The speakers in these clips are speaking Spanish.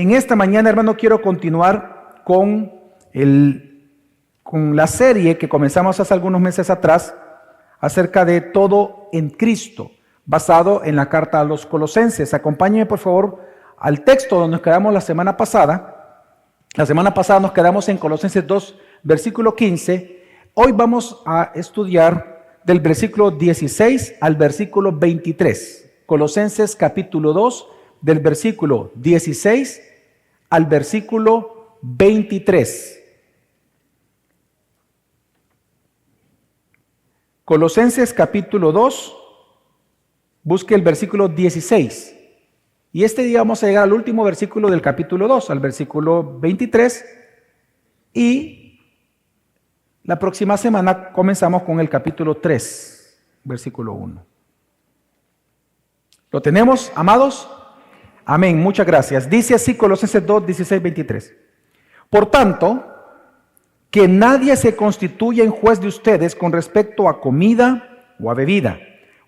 En esta mañana, hermano, quiero continuar con la serie que comenzamos hace algunos meses atrás acerca de todo en Cristo, basado en la carta a los Colosenses. Acompáñenme, por favor, al texto donde nos quedamos la semana pasada. La semana pasada nos quedamos en Colosenses 2, versículo 15. Hoy vamos a estudiar del versículo 16 al versículo 23. Colosenses capítulo 2, del versículo 16 al versículo 23. Colosenses capítulo 2, busque el versículo 16. Y este día vamos a llegar al último versículo del capítulo 2, al versículo 23. Y la próxima semana comenzamos con el capítulo 3, versículo 1. ¿Lo tenemos, amados? Amén, muchas gracias. Dice así Colosenses 2, 16, 23. Por tanto, que nadie se constituya en juez de ustedes con respecto a comida o a bebida,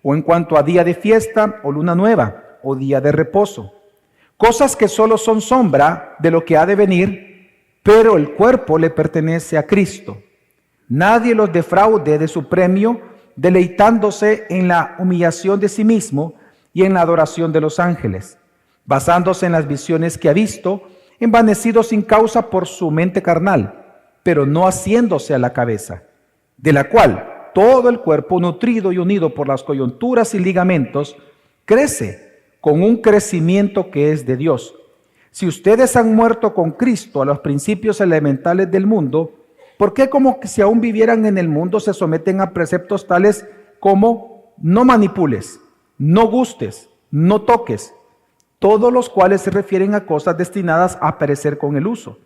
o en cuanto a día de fiesta o luna nueva, o día de reposo. Cosas que solo son sombra de lo que ha de venir, pero el cuerpo le pertenece a Cristo. Nadie los defraude de su premio, deleitándose en la humillación de sí mismo y en la adoración de los ángeles, basándose en las visiones que ha visto, envanecido sin causa por su mente carnal, pero no haciéndose a la cabeza, de la cual todo el cuerpo, nutrido y unido por las coyunturas y ligamentos, crece con un crecimiento que es de Dios. Si ustedes han muerto con Cristo a los principios elementales del mundo, ¿por qué como que si aún vivieran en el mundo se someten a preceptos tales como no manipules, no gustes, no toques, todos los cuales se refieren a cosas destinadas a perecer con el uso,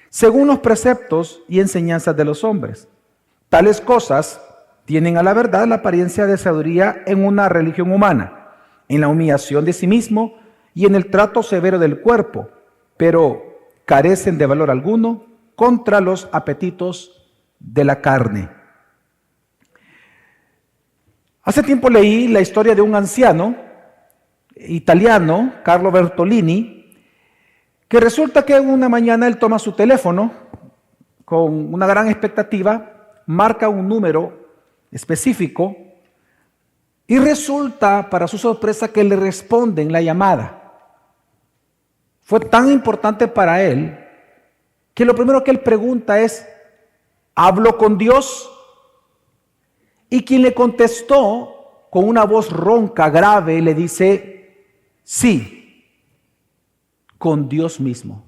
según los preceptos y enseñanzas de los hombres? Tales cosas tienen a la verdad la apariencia de sabiduría en una religión humana, en la humillación de sí mismo y en el trato severo del cuerpo, pero carecen de valor alguno contra los apetitos de la carne. Hace tiempo leí la historia de un anciano italiano, Carlo Bertolini, que resulta que una mañana él toma su teléfono con una gran expectativa, marca un número específico y resulta, para su sorpresa, que le responden la llamada. Fue tan importante para él que lo primero que él pregunta es: ¿hablo con Dios? Y quien le contestó con una voz ronca, grave, le dice: sí, con Dios mismo.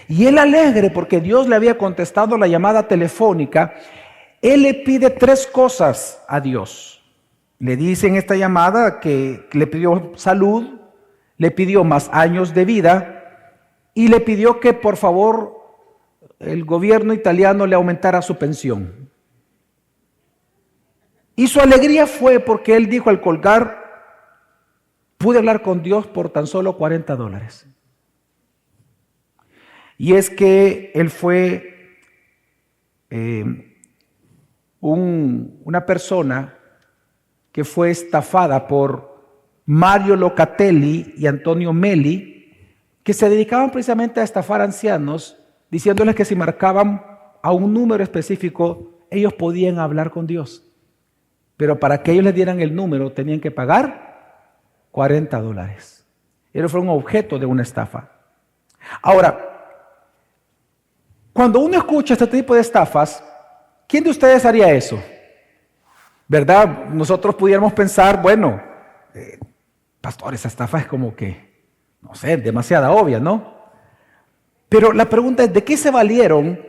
Y él, alegre porque Dios le había contestado la llamada telefónica, él le pide 3 cosas a Dios. Le dice en esta llamada que le pidió salud, le pidió más años de vida y le pidió que por favor el gobierno italiano le aumentara su pensión. Y su alegría fue porque él dijo al colgar: pude hablar con Dios por tan solo $40. Y es que él fue una persona que fue estafada por Mario Locatelli y Antonio Meli, que se dedicaban precisamente a estafar ancianos, diciéndoles que si marcaban a un número específico, ellos podían hablar con Dios. Pero para que ellos les dieran el número, tenían que pagar $40. Ellos fueron objeto de una estafa. Ahora, cuando uno escucha este tipo de estafas, ¿quién de ustedes haría eso? ¿Verdad? Nosotros pudiéramos pensar, bueno, pastor, esa estafa es como que, no sé, demasiada obvia, ¿no? Pero la pregunta es, ¿de qué se valieron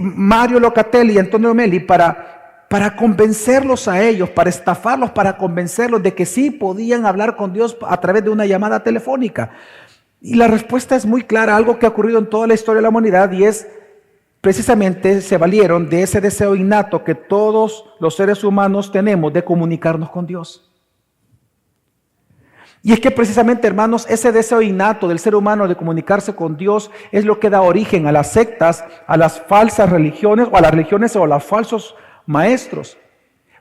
Mario Locatelli y Antonio Meli para convencerlos a ellos, para estafarlos, para convencerlos de que sí podían hablar con Dios a través de una llamada telefónica? Y la respuesta es muy clara, algo que ha ocurrido en toda la historia de la humanidad, y es precisamente se valieron de ese deseo innato que todos los seres humanos tenemos de comunicarnos con Dios. Y es que precisamente, hermanos, ese deseo innato del ser humano de comunicarse con Dios es lo que da origen a las sectas, a las falsas religiones, o a las religiones o a los falsos maestros.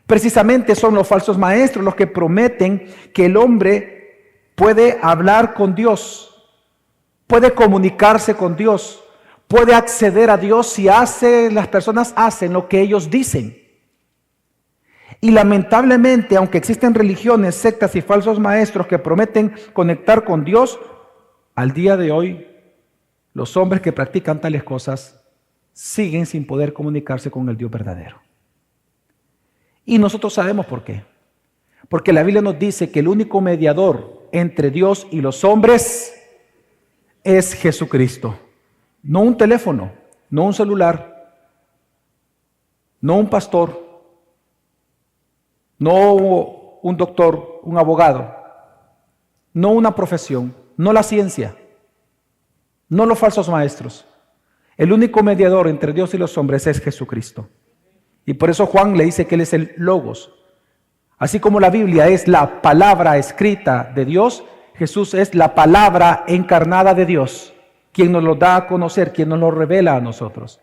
Precisamente son los falsos maestros los que prometen que el hombre puede hablar con Dios puede comunicarse con Dios, puede acceder a Dios si las personas hacen lo que ellos dicen. Y lamentablemente, aunque existen religiones, sectas y falsos maestros que prometen conectar con Dios, al día de hoy, los hombres que practican tales cosas siguen sin poder comunicarse con el Dios verdadero. Y nosotros sabemos por qué. Porque la Biblia nos dice que el único mediador entre Dios y los hombres es Jesucristo. No un teléfono, no un celular, no un pastor, no un doctor, un abogado, no una profesión, no la ciencia, no los falsos maestros. El único mediador entre Dios y los hombres es Jesucristo. Y por eso Juan le dice que Él es el Logos. Así como la Biblia es la palabra escrita de Dios, Jesús es la palabra encarnada de Dios, quien nos lo da a conocer, quien nos lo revela a nosotros.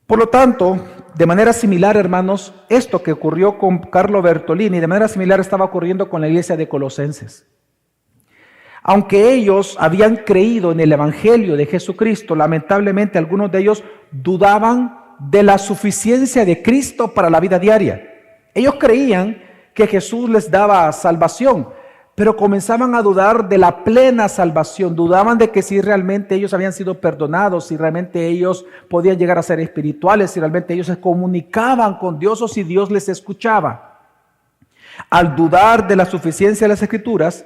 Por lo tanto, de manera similar, hermanos, esto que ocurrió con Carlo Bertolini, de manera similar estaba ocurriendo con la iglesia de Colosenses. Aunque ellos habían creído en el Evangelio de Jesucristo, lamentablemente algunos de ellos dudaban de la suficiencia de Cristo para la vida diaria. Ellos creían que Jesús les daba salvación, pero comenzaban a dudar de la plena salvación, dudaban de que si realmente ellos habían sido perdonados, si realmente ellos podían llegar a ser espirituales, si realmente ellos se comunicaban con Dios o si Dios les escuchaba. Al dudar de la suficiencia de las Escrituras,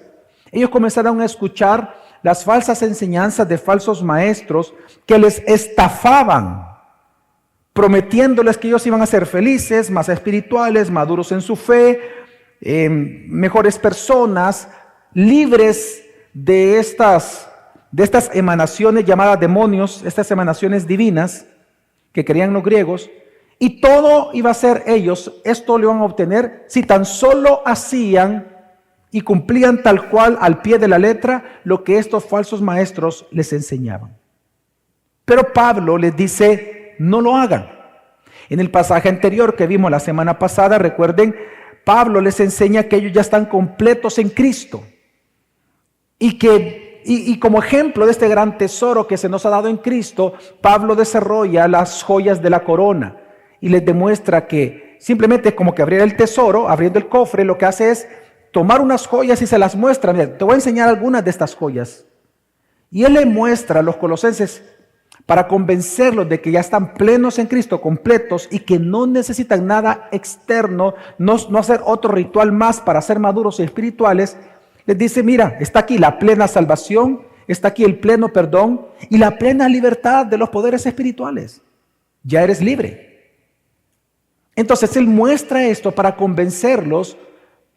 ellos comenzaron a escuchar las falsas enseñanzas de falsos maestros que les estafaban, prometiéndoles que ellos iban a ser felices, más espirituales, maduros en su fe, mejores personas, libres de estas emanaciones llamadas demonios, estas emanaciones divinas que querían los griegos, y todo iba a ser ellos, esto lo iban a obtener si tan solo hacían y cumplían tal cual al pie de la letra lo que estos falsos maestros les enseñaban. Pero Pablo les dice, no lo hagan. En el pasaje anterior que vimos la semana pasada, recuerden, Pablo les enseña que ellos ya están completos en Cristo y como ejemplo de este gran tesoro que se nos ha dado en Cristo, Pablo desarrolla las joyas de la corona y les demuestra que simplemente es como que abrir el tesoro, abriendo el cofre, lo que hace es tomar unas joyas y se las muestra. Mira, te voy a enseñar algunas de estas joyas. Y él le muestra a los colosenses para convencerlos de que ya están plenos en Cristo, completos, y que no necesitan nada externo, no hacer otro ritual más para ser maduros y espirituales. Les dice, mira, está aquí la plena salvación, está aquí el pleno perdón y la plena libertad de los poderes espirituales. Ya eres libre. Entonces él muestra esto para convencerlos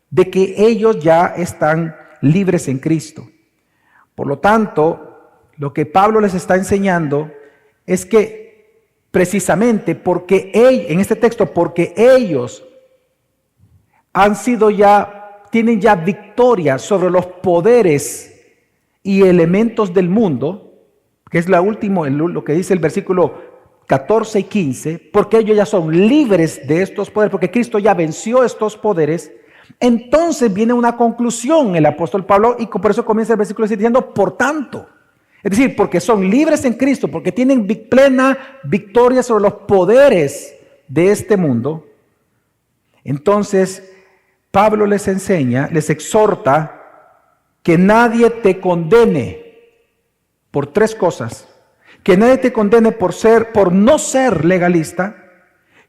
de que ellos ya están libres en Cristo. Por lo tanto, lo que Pablo les está enseñando es que precisamente porque en este texto, porque ellos tienen ya victoria sobre los poderes y elementos del mundo, que es lo que dice el versículo 14 y 15, porque ellos ya son libres de estos poderes, porque Cristo ya venció estos poderes. Entonces viene una conclusión el apóstol Pablo y por eso comienza el versículo diciendo, por tanto. Es decir, porque son libres en Cristo, porque tienen plena victoria sobre los poderes de este mundo. Entonces, Pablo les enseña, les exhorta que nadie te condene por tres cosas. Que nadie te condene por no ser legalista,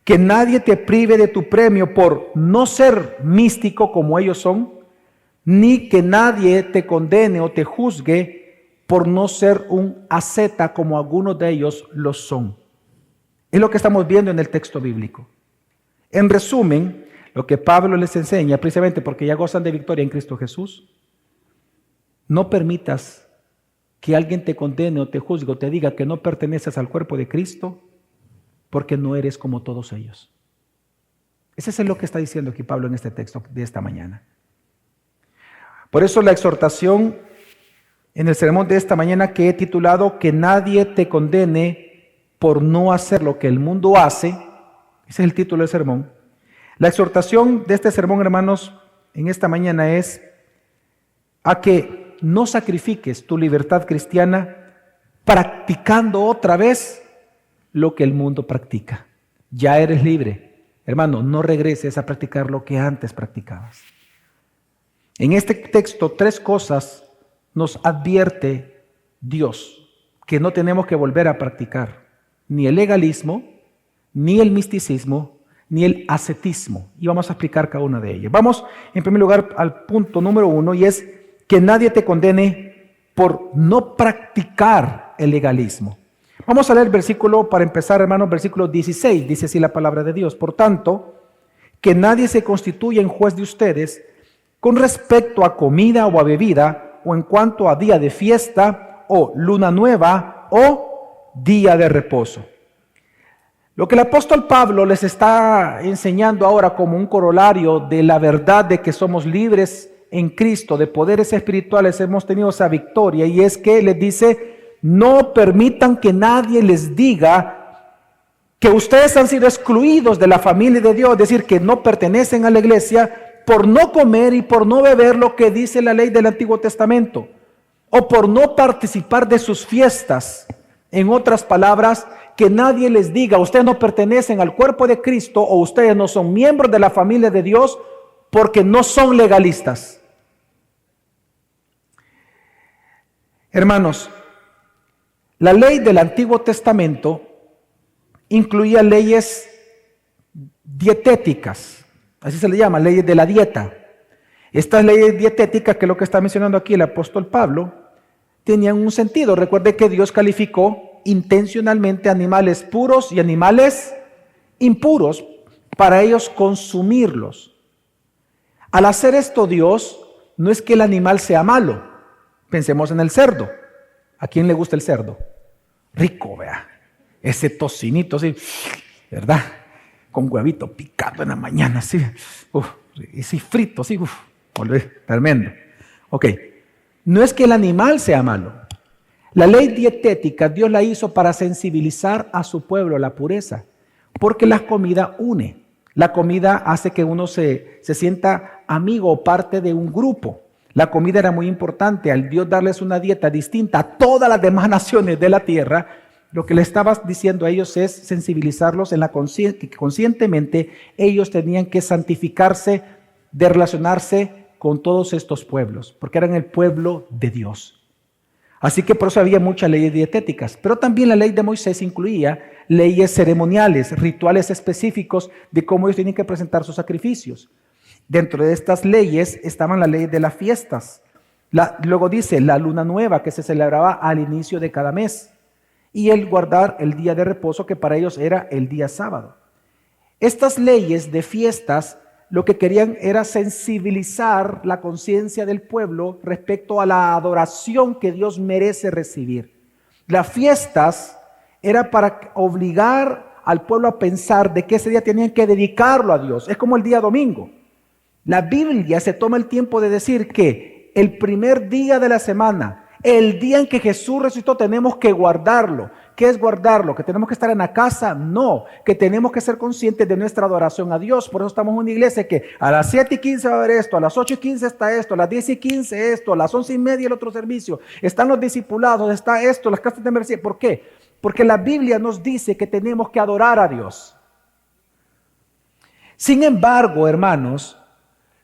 que nadie te prive de tu premio por no ser místico como ellos son, ni que nadie te condene o te juzgue por no ser un asceta como algunos de ellos lo son. Es lo que estamos viendo en el texto bíblico. En resumen, lo que Pablo les enseña, precisamente porque ya gozan de victoria en Cristo Jesús, no permitas que alguien te condene o te juzgue o te diga que no perteneces al cuerpo de Cristo porque no eres como todos ellos. Ese es lo que está diciendo aquí Pablo en este texto de esta mañana. Por eso la exhortación en el sermón de esta mañana que he titulado que nadie te condene por no hacer lo que el mundo hace, ese es el título del sermón. La exhortación de este sermón, hermanos, en esta mañana es a que no sacrifiques tu libertad cristiana practicando otra vez lo que el mundo practica. Ya eres libre. Hermano, no regreses a practicar lo que antes practicabas. En este texto, 3 cosas nos advierte Dios que no tenemos que volver a practicar. Ni el legalismo, ni el misticismo, ni el ascetismo. Y vamos a explicar cada una de ellas. Vamos, en primer lugar, al punto número 1, y es que nadie te condene por no practicar el legalismo. Vamos a leer el versículo, para empezar, hermanos, versículo 16. Dice así la palabra de Dios. Por tanto, que nadie se constituya en juez de ustedes con respecto a comida o a bebida, o en cuanto a día de fiesta, o luna nueva, o día de reposo. Lo que el apóstol Pablo les está enseñando ahora como un corolario de la verdad de que somos libres en Cristo, de poderes espirituales, hemos tenido esa victoria, y es que les dice: no permitan que nadie les diga que ustedes han sido excluidos de la familia de Dios, es decir, que no pertenecen a la iglesia por no comer y por no beber lo que dice la ley del Antiguo Testamento, o por no participar de sus fiestas. En otras palabras, que nadie les diga: ustedes no pertenecen al cuerpo de Cristo, o ustedes no son miembros de la familia de Dios porque no son legalistas. Hermanos, la ley del Antiguo Testamento incluía leyes dietéticas, así se le llama, leyes de la dieta. Estas leyes dietéticas, que es lo que está mencionando aquí el apóstol Pablo, tenían un sentido. Recuerde que Dios calificó intencionalmente animales puros y animales impuros para ellos consumirlos. Al hacer esto, Dios no es que el animal sea malo. Pensemos en el cerdo. ¿A quién le gusta el cerdo? Rico, vea. Ese tocinito así, ¿verdad? Con huevito picado en la mañana, así. Y así frito, así. Tremendo. Ok. No es que el animal sea malo. La ley dietética Dios la hizo para sensibilizar a su pueblo a la pureza, porque la comida une. La comida hace que uno se sienta amigo o parte de un grupo. La comida era muy importante. Al Dios darles una dieta distinta a todas las demás naciones de la tierra, lo que le estaba diciendo a ellos es sensibilizarlos en la que conscientemente ellos tenían que santificarse de relacionarse con todos estos pueblos, porque eran el pueblo de Dios. Así que por eso había muchas leyes dietéticas, pero también la ley de Moisés incluía leyes ceremoniales, rituales específicos de cómo ellos tenían que presentar sus sacrificios. Dentro de estas leyes estaban las leyes de las fiestas. Luego dice la luna nueva, que se celebraba al inicio de cada mes, y el guardar el día de reposo, que para ellos era el día sábado. Estas leyes de fiestas lo que querían era sensibilizar la conciencia del pueblo respecto a la adoración que Dios merece recibir. Las fiestas era para obligar al pueblo a pensar de que ese día tenían que dedicarlo a Dios. Es como el día domingo. La Biblia se toma el tiempo de decir que el primer día de la semana, el día en que Jesús resucitó, tenemos que guardarlo. ¿Qué es guardarlo? ¿Que tenemos que estar en la casa? No, que tenemos que ser conscientes de nuestra adoración a Dios. Por eso estamos en una iglesia que a las 7:15 va a haber esto, a las 8:15 está esto, a las 10:15 esto, a las 11:30 el otro servicio. Están los discipulados, está esto, las casas de merced. ¿Por qué? Porque la Biblia nos dice que tenemos que adorar a Dios. Sin embargo, hermanos,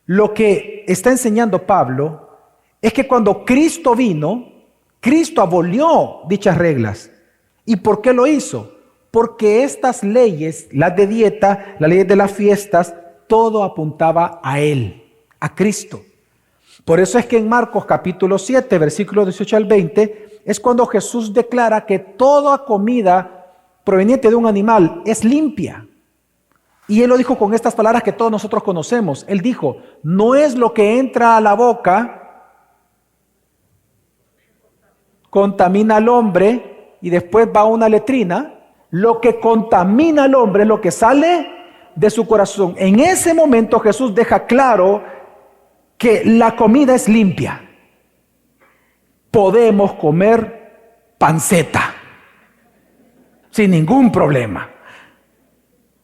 lo que está enseñando Pablo es que cuando Cristo vino, Cristo abolió dichas reglas. ¿Y por qué lo hizo? Porque estas leyes, las de dieta, las leyes de las fiestas, todo apuntaba a Él, a Cristo. Por eso es que en Marcos capítulo 7, versículos 18 al 20, es cuando Jesús declara que toda comida proveniente de un animal es limpia. Y Él lo dijo con estas palabras que todos nosotros conocemos. Él dijo: no es lo que entra a la boca contamina al hombre y después va a una letrina. Lo que contamina al hombre es lo que sale de su corazón. En ese momento Jesús deja claro que la comida es limpia. Podemos comer panceta sin ningún problema.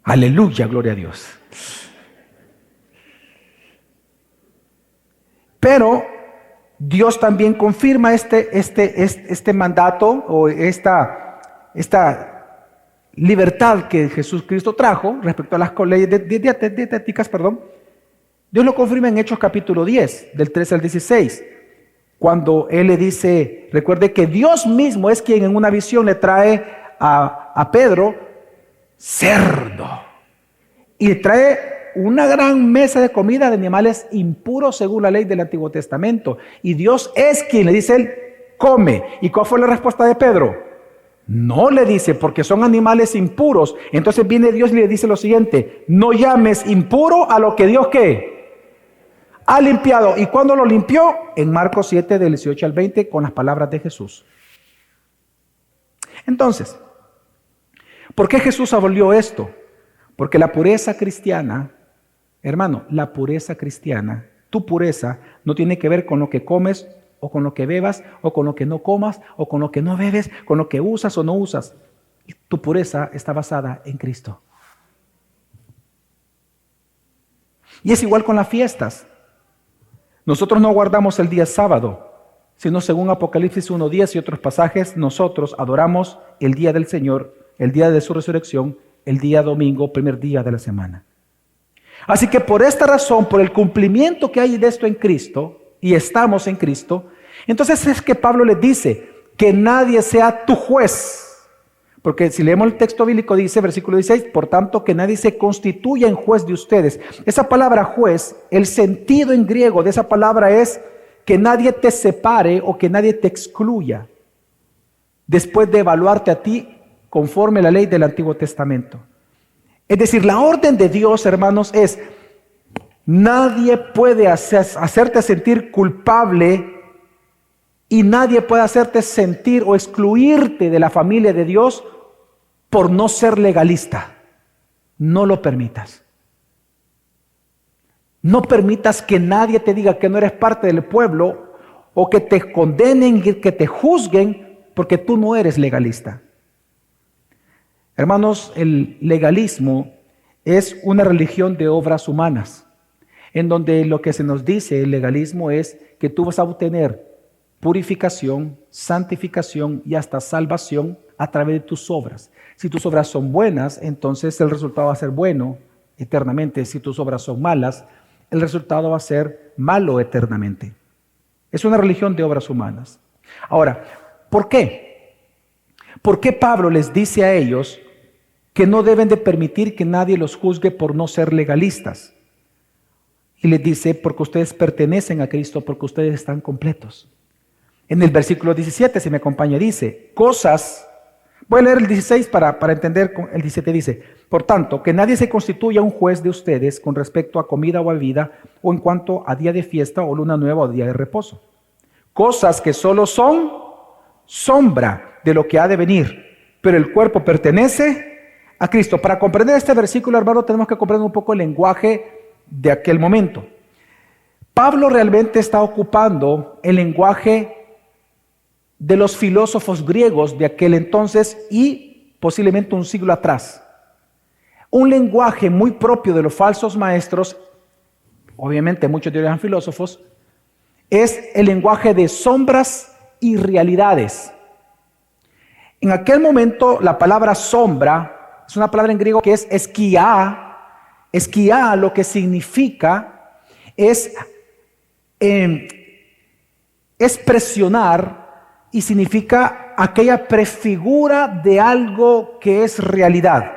Aleluya, gloria a Dios. Pero Dios también confirma este mandato o esta libertad que Jesús Cristo trajo respecto a las leyes dietéticas, Dios lo confirma en Hechos capítulo 10, del 13 al 16, cuando Él le dice, recuerde que Dios mismo es quien en una visión le trae a Pedro cerdo y le trae una gran mesa de comida de animales impuros según la ley del Antiguo Testamento. Y Dios es quien le dice, Él come. ¿Y cuál fue la respuesta de Pedro? No, le dice, porque son animales impuros. Entonces viene Dios y le dice lo siguiente, no llames impuro a lo que Dios, ¿qué? Ha limpiado. ¿Y cuándo lo limpió? En Marcos 7, del 18 al 20, con las palabras de Jesús. Entonces, ¿por qué Jesús abolió esto? Porque la pureza cristiana, hermano, la pureza cristiana, tu pureza no tiene que ver con lo que comes o con lo que bebas o con lo que no comas o con lo que no bebes, con lo que usas o no usas. Tu pureza está basada en Cristo. Y es igual con las fiestas. Nosotros no guardamos el día sábado, sino según Apocalipsis 1:10 y otros pasajes, nosotros adoramos el día del Señor, el día de su resurrección, el día domingo, primer día de la semana. Así que por esta razón, por el cumplimiento que hay de esto en Cristo, y estamos en Cristo, entonces es que Pablo les dice, que nadie sea tu juez. Porque si leemos el texto bíblico dice, versículo 16, por tanto que nadie se constituya en juez de ustedes. Esa palabra juez, el sentido en griego de esa palabra es que nadie te separe o que nadie te excluya después de evaluarte a ti conforme a la ley del Antiguo Testamento. Es decir, la orden de Dios, hermanos, es nadie puede hacerte sentir culpable y nadie puede hacerte sentir o excluirte de la familia de Dios por no ser legalista. No lo permitas. No permitas que nadie te diga que no eres parte del pueblo o que te condenen y que te juzguen porque tú no eres legalista. Hermanos, el legalismo es una religión de obras humanas, en donde lo que se nos dice, el legalismo, es que tú vas a obtener purificación, santificación y hasta salvación a través de tus obras. Si tus obras son buenas, entonces el resultado va a ser bueno eternamente. Si tus obras son malas, el resultado va a ser malo eternamente. Es una religión de obras humanas. Ahora, ¿por qué? ¿Por qué Pablo les dice a ellos que no deben de permitir que nadie los juzgue por no ser legalistas? Y les dice, porque ustedes pertenecen a Cristo, porque ustedes están completos. En el versículo 17, si me acompaña, dice, cosas, voy a leer el 16 para entender, el 17 dice, por tanto, que nadie se constituya un juez de ustedes con respecto a comida o a bebida, o en cuanto a día de fiesta o luna nueva o día de reposo. Cosas que solo son sombra de lo que ha de venir, pero el cuerpo pertenece a Cristo. Para comprender este versículo, hermano, tenemos que comprender un poco el lenguaje de aquel momento. Pablo realmente está ocupando el lenguaje de los filósofos griegos de aquel entonces y posiblemente un siglo atrás. Un lenguaje muy propio de los falsos maestros, obviamente muchos de ellos eran filósofos, es el lenguaje de sombras y realidades. En aquel momento la palabra sombra es una palabra en griego que es esquia. Esquia lo que significa es presionar y significa aquella prefigura de algo que es realidad.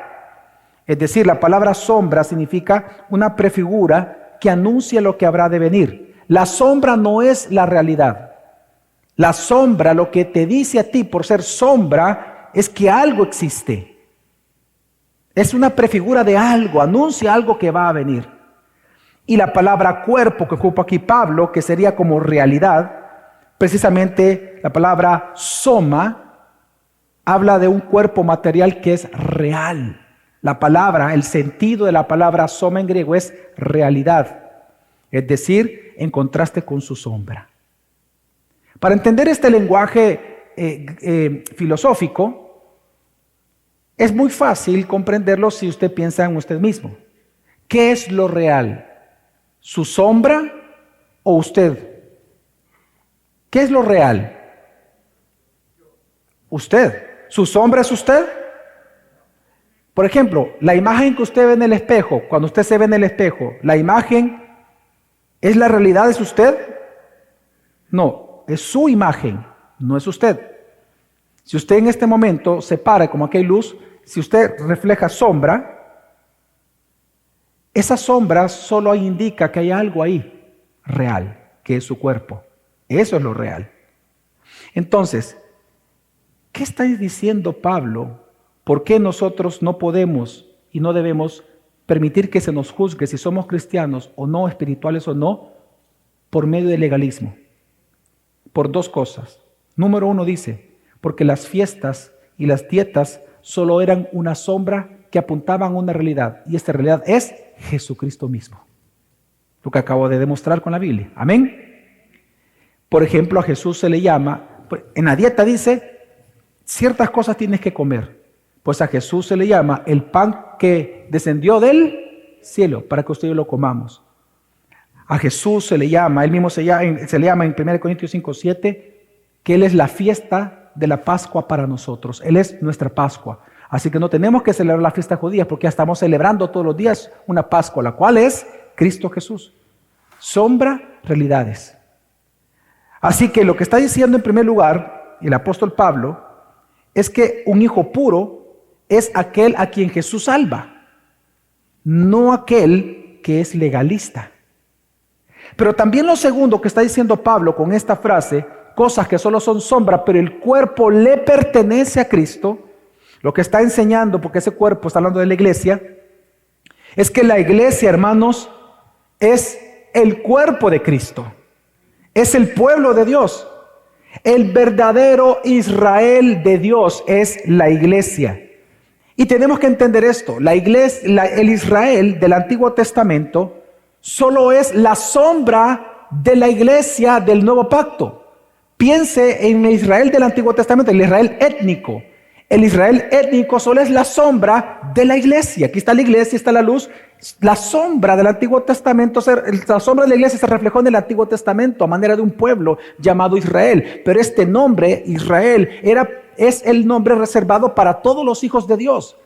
Es decir, la palabra sombra significa una prefigura que anuncia lo que habrá de venir. La sombra no es la realidad. La sombra, lo que te dice a ti por ser sombra, es que algo existe. Es una prefigura de algo, anuncia algo que va a venir. Y la palabra cuerpo que ocupa aquí Pablo, que sería como realidad, precisamente la palabra soma, habla de un cuerpo material que es real. La palabra, el sentido de la palabra soma en griego es realidad, es decir, en contraste con su sombra. Para entender este lenguaje filosófico, es muy fácil comprenderlo si usted piensa en usted mismo. ¿Qué es lo real? ¿Su sombra o usted? ¿Qué es lo real? Usted. ¿Su sombra es usted? Por ejemplo, la imagen que usted ve en el espejo, cuando usted se ve en el espejo, ¿la imagen es la realidad? ¿Es usted? No, es su imagen, no es usted. Si usted en este momento se para, como aquí hay luz, si usted refleja sombra, esa sombra solo indica que hay algo ahí real, que es su cuerpo. Eso es lo real. Entonces, ¿qué está diciendo Pablo? ¿Por qué nosotros no podemos y no debemos permitir que se nos juzgue si somos cristianos o no, espirituales o no, por medio del legalismo? Por dos cosas. Número uno dice, porque las fiestas y las dietas solo eran una sombra que apuntaban a una realidad, y esta realidad es Jesucristo mismo. Lo que acabo de demostrar con la Biblia. Amén. Por ejemplo, a Jesús se le llama, en la dieta dice, ciertas cosas tienes que comer. Pues a Jesús se le llama el pan que descendió del cielo para que ustedes lo comamos. A Jesús se le llama, él mismo se le llama en 1 Corintios 5:7, que Él es la fiesta de la Pascua para nosotros. Él es nuestra Pascua. Así que no tenemos que celebrar la fiesta judía porque ya estamos celebrando todos los días una Pascua, la cual es Cristo Jesús. Sombra, realidades. Así que lo que está diciendo en primer lugar el apóstol Pablo es que un hijo puro es aquel a quien Jesús salva, no aquel que es legalista. Pero también lo segundo que está diciendo Pablo con esta frase, cosas que solo son sombra, pero el cuerpo le pertenece a Cristo, lo que está enseñando, porque ese cuerpo está hablando de la iglesia, es que la iglesia, hermanos, es el cuerpo de Cristo, es el pueblo de Dios. El verdadero Israel de Dios es la iglesia. Y tenemos que entender esto, el Israel del Antiguo Testamento solo es la sombra de la iglesia del Nuevo Pacto. Piense en el Israel del Antiguo Testamento, el Israel étnico. El Israel étnico solo es la sombra de la iglesia. Aquí está la iglesia, está la luz. La sombra del Antiguo Testamento, la sombra de la iglesia se reflejó en el Antiguo Testamento a manera de un pueblo llamado Israel. Pero este nombre, Israel, es el nombre reservado para todos los hijos de Dios.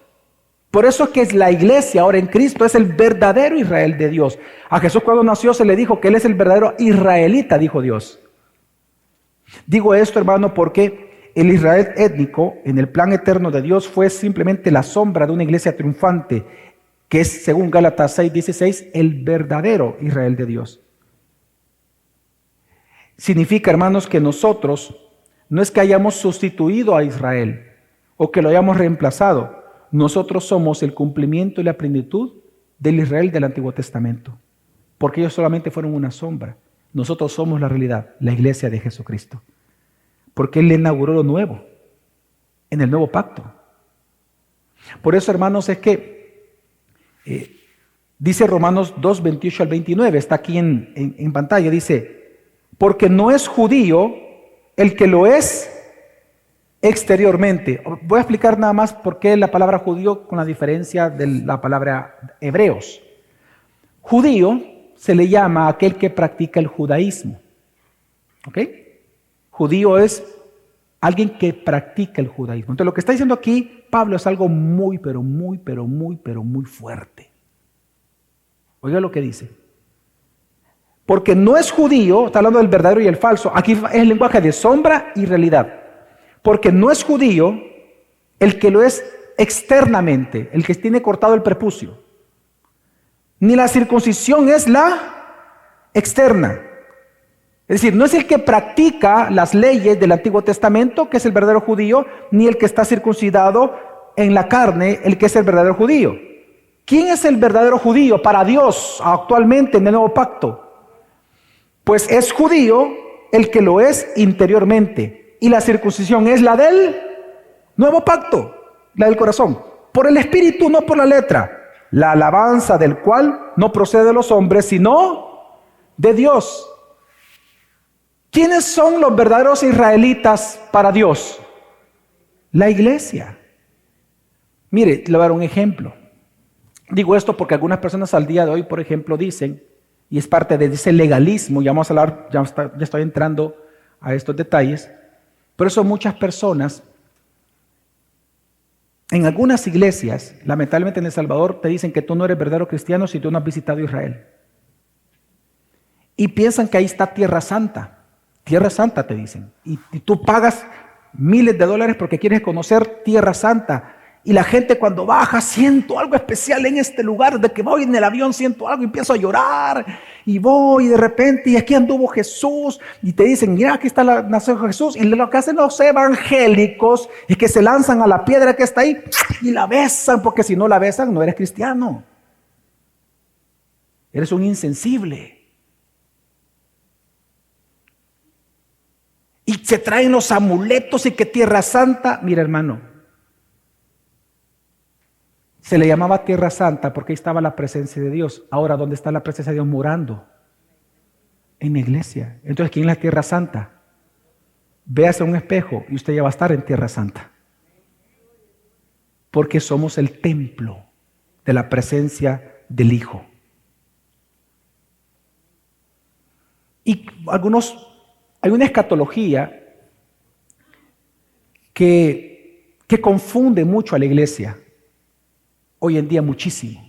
Por eso es que la iglesia ahora en Cristo es el verdadero Israel de Dios. A Jesús cuando nació se le dijo que Él es el verdadero israelita, dijo Dios. Digo esto, hermano, porque el Israel étnico en el plan eterno de Dios fue simplemente la sombra de una iglesia triunfante, que es, según Gálatas 6:16, el verdadero Israel de Dios. Significa, hermanos, que nosotros no es que hayamos sustituido a Israel o que lo hayamos reemplazado. Nosotros somos el cumplimiento y la plenitud del Israel del Antiguo Testamento, porque ellos solamente fueron una sombra. Nosotros somos la realidad, la iglesia de Jesucristo, porque Él inauguró lo nuevo en el nuevo pacto. Por eso, hermanos, es que dice Romanos 2:28 al 29, está aquí en pantalla, dice, porque no es judío el que lo es exteriormente. Voy a explicar nada más por qué la palabra judío con la diferencia de la palabra hebreos. Judío se le llama a aquel que practica el judaísmo. ¿Ok? Judío es alguien que practica el judaísmo. Entonces lo que está diciendo aquí Pablo es algo muy fuerte. Oiga lo que dice. Porque no es judío, está hablando del verdadero y el falso. Aquí es el lenguaje de sombra y realidad. Porque no es judío el que lo es externamente, el que tiene cortado el prepucio. Ni la circuncisión es la externa. Es decir, no es el que practica las leyes del Antiguo Testamento, que es el verdadero judío, ni el que está circuncidado en la carne, el que es el verdadero judío. ¿Quién es el verdadero judío para Dios actualmente en el nuevo pacto? Pues es judío el que lo es interiormente. Y la circuncisión es la del nuevo pacto, la del corazón. Por el espíritu, no por la letra. La alabanza del cual no procede de los hombres, sino de Dios. ¿Quiénes son los verdaderos israelitas para Dios? La iglesia. Mire, le voy a dar un ejemplo. Digo esto porque algunas personas al día de hoy, por ejemplo, dicen, y es parte de ese legalismo, ya vamos a hablar, ya estoy entrando a estos detalles. Por eso muchas personas, en algunas iglesias, lamentablemente en El Salvador, te dicen que tú no eres verdadero cristiano si tú no has visitado Israel. Y piensan que ahí está Tierra Santa. Tierra Santa te dicen. Y tú pagas miles de dólares porque quieres conocer Tierra Santa. Y la gente cuando baja, siento algo especial en este lugar. De que voy en el avión, siento algo y empiezo a llorar. Y voy y de repente, y aquí anduvo Jesús. Y te dicen, mira, aquí está la nación de Jesús. Y lo que hacen los evangélicos es que se lanzan a la piedra que está ahí y la besan. Porque si no la besan, no eres cristiano. Eres un insensible. Y se traen los amuletos y que Tierra Santa, mira hermano, se le llamaba Tierra Santa porque ahí estaba la presencia de Dios. Ahora, ¿dónde está la presencia de Dios morando? En la iglesia. Entonces, ¿quién es la Tierra Santa? Véase un espejo y usted ya va a estar en Tierra Santa. Porque somos el templo de la presencia del Hijo. Y hay una escatología que confunde mucho a la iglesia. Hoy en día muchísimo.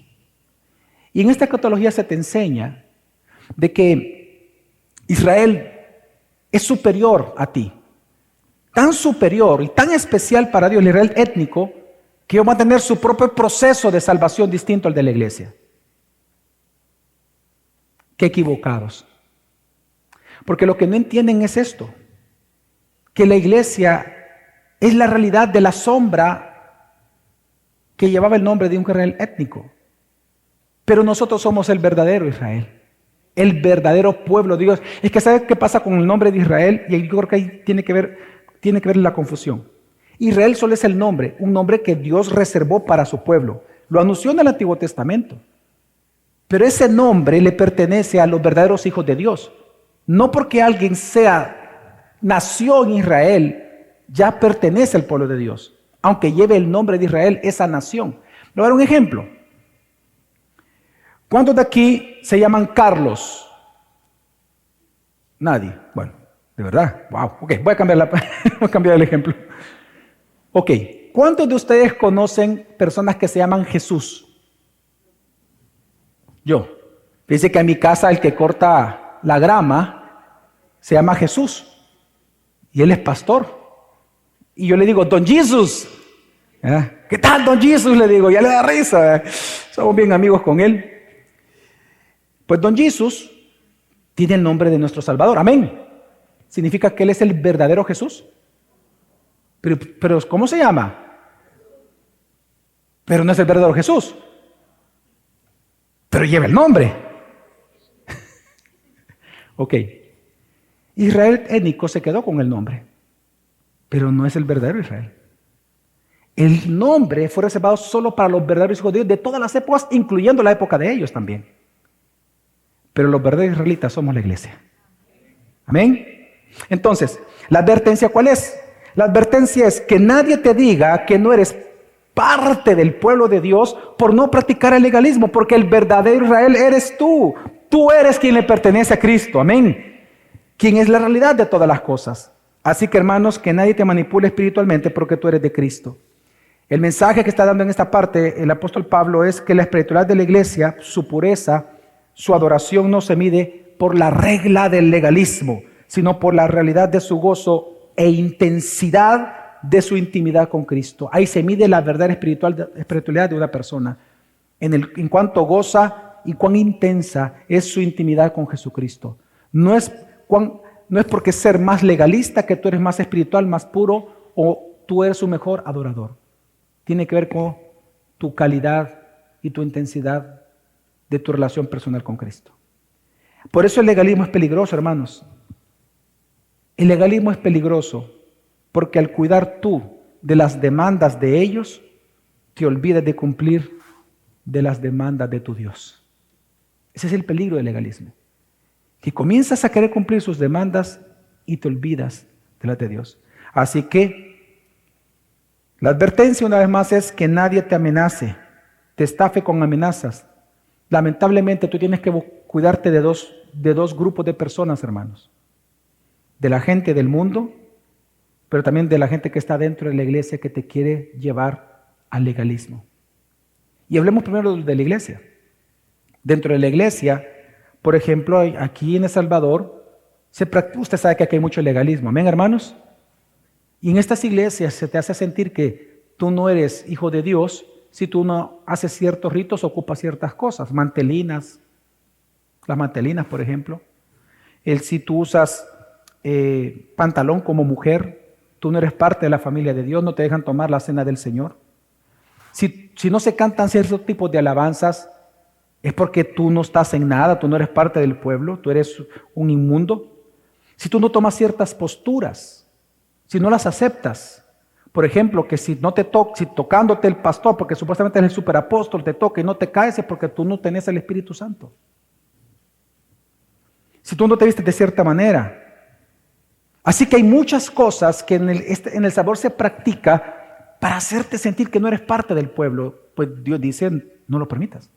Y en esta escatología se te enseña de que Israel es superior a ti. Tan superior y tan especial para Dios, el Israel étnico, que va a tener su propio proceso de salvación distinto al de la iglesia. Qué equivocados. Porque lo que no entienden es esto, que la iglesia es la realidad de la sombra que llevaba el nombre de un Israel étnico. Pero nosotros somos el verdadero Israel, el verdadero pueblo de Dios. Es que ¿sabes qué pasa con el nombre de Israel? Y yo creo que ahí tiene que ver la confusión. Israel solo es el nombre, un nombre que Dios reservó para su pueblo. Lo anunció en el Antiguo Testamento. Pero ese nombre le pertenece a los verdaderos hijos de Dios. No porque alguien nació en Israel, ya pertenece al pueblo de Dios. Aunque lleve el nombre de Israel, esa nación. Le voy a dar un ejemplo. ¿Cuántos de aquí se llaman Carlos? Nadie. Bueno, de verdad. Wow. Ok, voy a cambiar el ejemplo. Ok. ¿Cuántos de ustedes conocen personas que se llaman Jesús? Yo. Dice que en mi casa el que corta la grama se llama Jesús. Y él es pastor. Y yo le digo, Don Jesús. ¿Qué tal, Don Jesús? Le digo, ya le da risa. Somos bien amigos con él. Pues Don Jesús tiene el nombre de nuestro Salvador. Amén. Significa que Él es el verdadero Jesús. Pero ¿cómo se llama? Pero no es el verdadero Jesús. Pero lleva el nombre. Ok. Israel étnico se quedó con el nombre. Pero no es el verdadero Israel. El nombre fue reservado solo para los verdaderos hijos de Dios de todas las épocas, incluyendo la época de ellos también. Pero los verdaderos israelitas somos la iglesia. Amén. Entonces, ¿la advertencia cuál es? La advertencia es que nadie te diga que no eres parte del pueblo de Dios por no practicar el legalismo, porque el verdadero Israel eres tú. Tú eres quien le pertenece a Cristo. Amén. Quien es la realidad de todas las cosas. Así que hermanos, que nadie te manipule espiritualmente porque tú eres de Cristo. El mensaje que está dando en esta parte el apóstol Pablo es que la espiritualidad de la iglesia, su pureza, su adoración no se mide por la regla del legalismo, sino por la realidad de su gozo e intensidad de su intimidad con Cristo. Ahí se mide la verdadera espiritualidad de una persona, en cuanto goza y cuán intensa es su intimidad con Jesucristo. No es porque ser más legalista que tú eres más espiritual, más puro, o tú eres un mejor adorador. Tiene que ver con tu calidad y tu intensidad de tu relación personal con Cristo. Por eso el legalismo es peligroso, hermanos. El legalismo es peligroso porque al cuidar tú de las demandas de ellos, te olvidas de cumplir de las demandas de tu Dios. Ese es el peligro del legalismo. Que comienzas a querer cumplir sus demandas y te olvidas de las de Dios. Así que la advertencia una vez más es que nadie te amenace, te estafe con amenazas. Lamentablemente tú tienes que cuidarte de dos grupos de personas, hermanos. de la gente del mundo, pero también de la gente que está dentro de la iglesia que te quiere llevar al legalismo. Y hablemos primero de la iglesia. Dentro de la iglesia, por ejemplo, aquí en El Salvador, usted sabe que aquí hay mucho legalismo. ¿Amén, hermanos? Y en estas iglesias se te hace sentir que tú no eres hijo de Dios si tú no haces ciertos ritos, ocupas ciertas cosas, mantelinas, las mantelinas, por ejemplo. Si tú usas pantalón como mujer, tú no eres parte de la familia de Dios, no te dejan tomar la cena del Señor. Si no se cantan ciertos tipos de alabanzas, es porque tú no estás en nada, tú no eres parte del pueblo, tú eres un inmundo. Si tú no tomas ciertas posturas, si no las aceptas, por ejemplo, que si tocándote el pastor, porque supuestamente es el superapóstol, te toca y no te caes, es porque tú no tenés el Espíritu Santo. Si tú no te vistes de cierta manera. Así que hay muchas cosas que en el Salvador se practica para hacerte sentir que no eres parte del pueblo. Pues Dios dice, no lo permitas.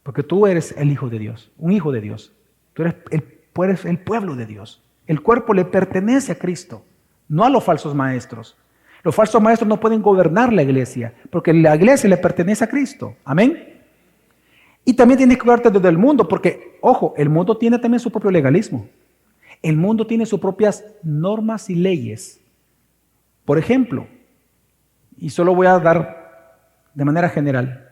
Porque tú eres el Hijo de Dios, un hijo de Dios. Tú eres el pueblo de Dios. El cuerpo le pertenece a Cristo, no a los falsos maestros. Los falsos maestros no pueden gobernar la iglesia, porque la iglesia le pertenece a Cristo. Amén. Y también tienes que cuidarte desde el mundo, porque, ojo, el mundo tiene también su propio legalismo. El mundo tiene sus propias normas y leyes. Por ejemplo, y solo voy a dar de manera general,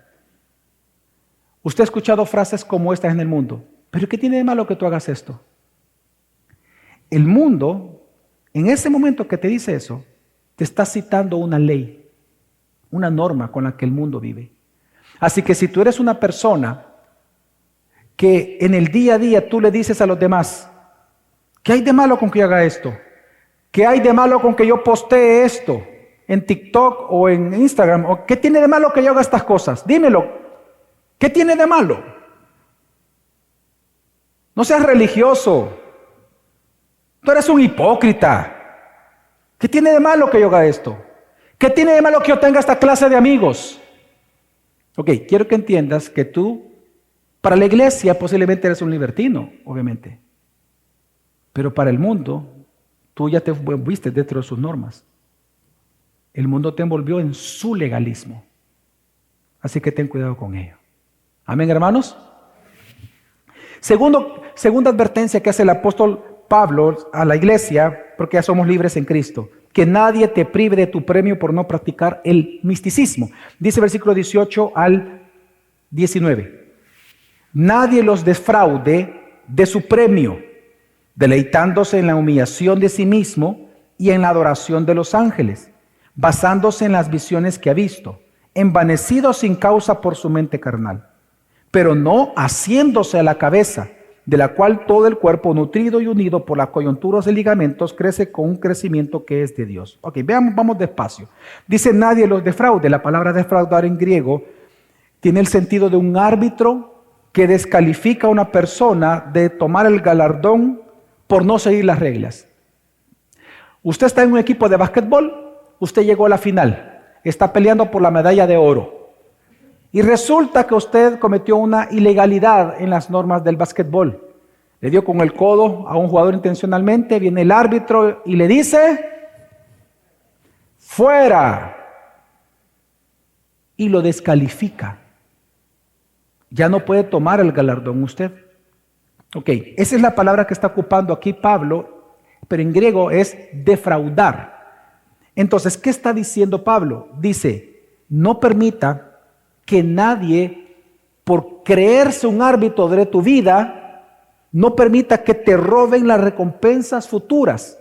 usted ha escuchado frases como estas en el mundo, pero ¿qué tiene de malo que tú hagas esto? El mundo, en ese momento que te dice eso, te está citando una ley, una norma con la que el mundo vive. Así que si tú eres una persona que en el día a día tú le dices a los demás, ¿qué hay de malo con que yo haga esto? ¿Qué hay de malo con que yo postee esto en TikTok o en Instagram? ¿O qué tiene de malo que yo haga estas cosas? Dímelo. ¿Qué tiene de malo? No seas religioso. Tú eres un hipócrita. ¿Qué tiene de malo que yo haga esto? ¿Qué tiene de malo que yo tenga esta clase de amigos? Ok, quiero que entiendas que tú, para la iglesia posiblemente eres un libertino, obviamente. Pero para el mundo, tú ya te envolviste dentro de sus normas. El mundo te envolvió en su legalismo. Así que ten cuidado con ello. Amén, hermanos. Segunda advertencia que hace el apóstol Pablo a la iglesia, porque ya somos libres en Cristo. Que nadie te prive de tu premio por no practicar el misticismo. Dice versículo 18 al 19. Nadie los defraude de su premio, deleitándose en la humillación de sí mismo y en la adoración de los ángeles, basándose en las visiones que ha visto, envanecido sin causa por su mente carnal, pero no haciéndose a la cabeza, de la cual todo el cuerpo, nutrido y unido por las coyunturas y ligamentos, crece con un crecimiento que es de Dios. Ok, vamos despacio. Dice nadie los defraude. La palabra defraudar en griego tiene el sentido de un árbitro que descalifica a una persona de tomar el galardón por no seguir las reglas. Usted está en un equipo de básquetbol, usted llegó a la final, está peleando por la medalla de oro. Y resulta que usted cometió una ilegalidad en las normas del básquetbol. Le dio con el codo a un jugador intencionalmente, viene el árbitro y le dice, ¡fuera! Y lo descalifica. Ya no puede tomar el galardón usted. Ok, esa es la palabra que está ocupando aquí Pablo, pero en griego es defraudar. Entonces, ¿qué está diciendo Pablo? Dice, no permita que nadie, por creerse un árbitro de tu vida, no permita que te roben las recompensas futuras